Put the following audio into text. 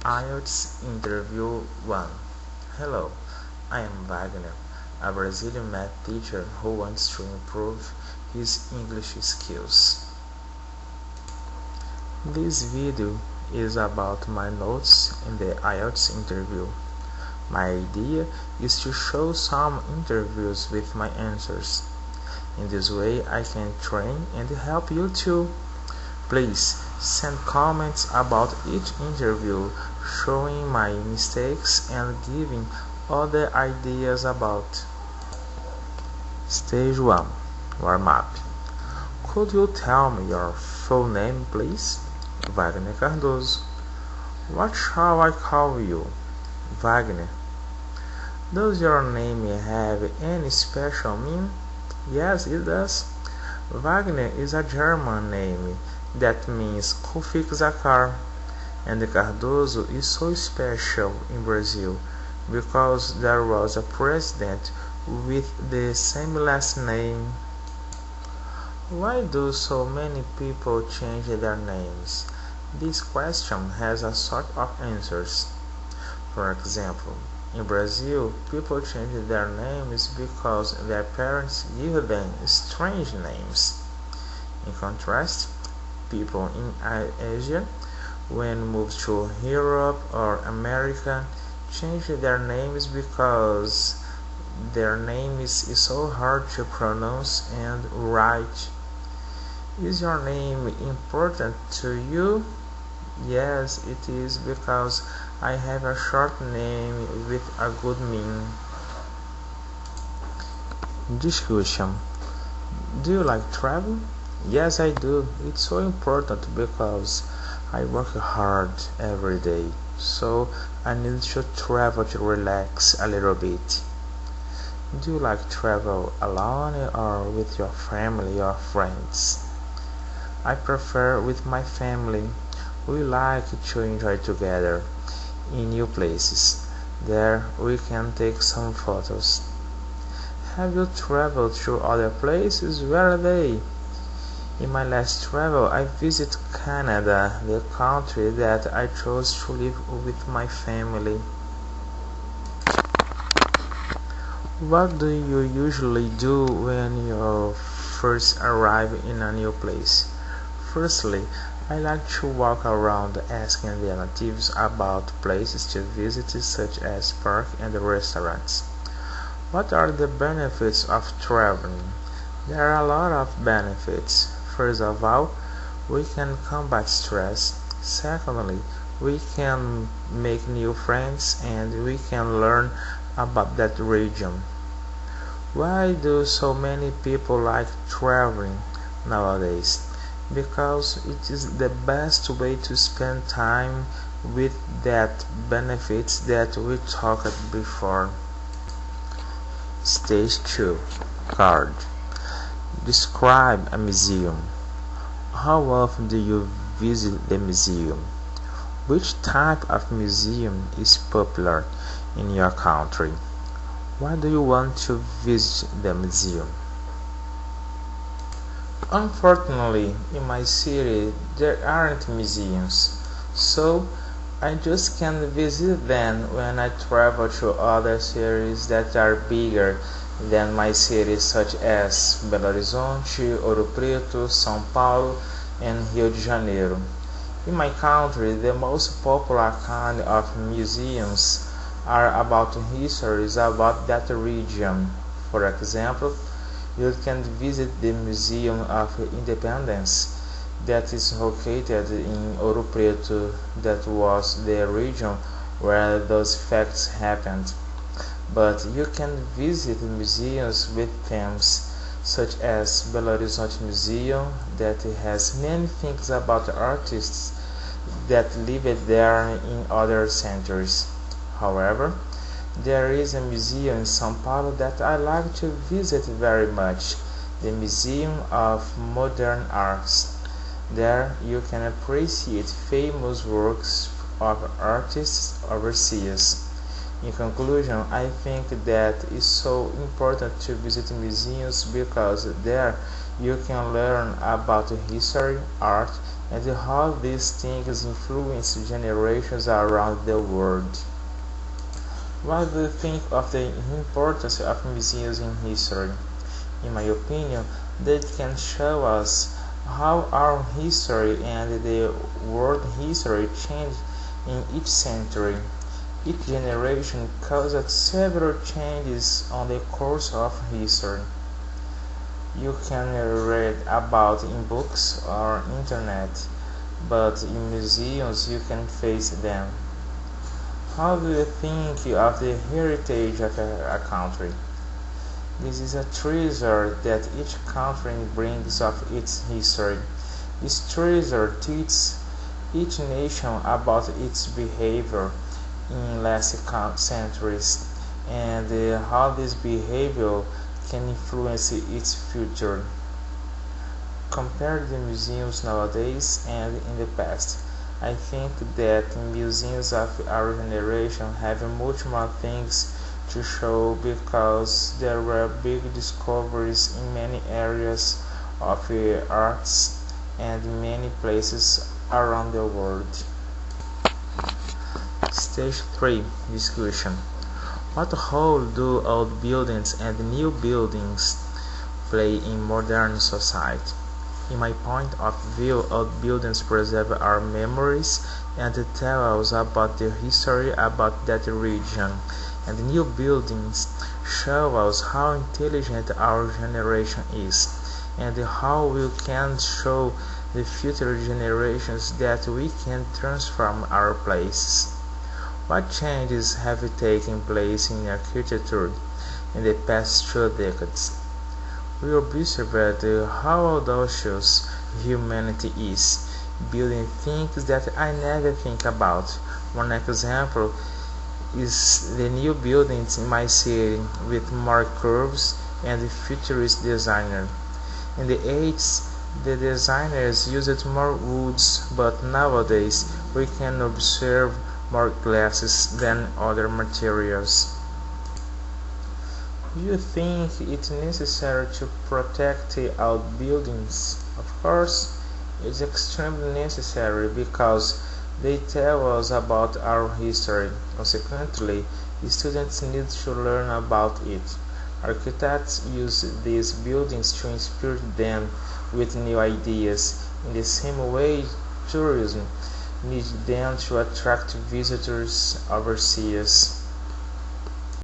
ielts interview 1. Hello, I am Wagner, a Brazilian math teacher who wants to improve his English skills. This video is about my notes in the ielts interview. My idea is to show some interviews with my answers. In this way I can train and help you too. Please send comments about each interview, showing my mistakes and giving other ideas about. Stage 1. Warm-up. Could you tell me your full name, please? Wagner Cardoso. What shall I call you? Wagner. Does your name have any special meaning? Yes, it does. Wagner is a German name that means who fixes a car, and Cardoso is so special in Brazil because there was a president with the same last name. Why do so many people change their names? This question has a sort of answers. For example, in Brazil, people change their names because their parents give them strange names. In contrast, people in Asia, when moved to Europe or America, change their names because their name is so hard to pronounce and write. Is your name important to you? Yes, it is, because I have a short name with a good meaning. Discussion. Do you like travel? Yes, I do. It's so important because I work hard every day, so I need to travel to relax a little bit. Do you like travel alone or with your family or friends? I prefer with my family. We like to enjoy together in new places. There we can take some photos. Have you traveled to other places? Where are they? In my last travel, I visited Canada, the country that I chose to live with my family. What do you usually do when you first arrive in a new place? Firstly, I like to walk around asking the natives about places to visit such as parks and restaurants. What are the benefits of traveling? There are a lot of benefits. First of all, we can combat stress. Secondly, we can make new friends and we can learn about that region. Why do so many people like traveling nowadays? Because it is the best way to spend time with that benefits that we talked before. Stage 2. Card. Describe a museum. How often do you visit the museum? Which type of museum is popular in your country? Why do you want to visit the museum? Unfortunately, in my city there aren't museums, so I just can visit them when I travel to other cities that are bigger than my city, such as Belo Horizonte, Ouro Preto, São Paulo, and Rio de Janeiro. In my country, the most popular kind of museums are about histories about that region. For example, you can visit the Museum of Independence that is located in Ouro Preto, that was the region where those facts happened. But you can visit museums with themes, such as Belo Horizonte Museum, that has many things about artists that lived there in other centuries. However, there is a museum in São Paulo that I like to visit very much, the Museum of Modern Arts. There you can appreciate famous works of artists overseas. In conclusion, I think that it's so important to visit museums because there you can learn about history, art, and how these things influence generations around the world. What do you think of the importance of museums in history? In my opinion, they can show us how our history and the world history changed in each century. Each generation caused several changes on the course of history. You can read about in books or internet, but in museums you can face them. How do you think of the heritage of a country? This is a treasure that each country brings of its history. This treasure teaches each nation about its behavior in last centuries and how this behavior can influence its future. Compare the museums nowadays and in the past. I think that museums of our generation have much more things to show because there were big discoveries in many areas of arts and many places around the world. Stage 3 Discussion. What role do old buildings and new buildings play in modern society? In my point of view, old buildings preserve our memories and tell us about the history about that region, and new buildings show us how intelligent our generation is, and how we can show the future generations that we can transform our places. What changes have taken place in architecture in the past 2 decades? We observed how audacious humanity is, building things that I never think about. One example is the new buildings in my city with more curves and futurist design. In the 80s, the designers used more woods, but nowadays we can observe more glasses than other materials. Do you think it's necessary to protect old buildings? Of course, it's extremely necessary because they tell us about our history. Consequently, students need to learn about it. Architects use these buildings to inspire them with new ideas. In the same way, tourism needs them to attract visitors overseas.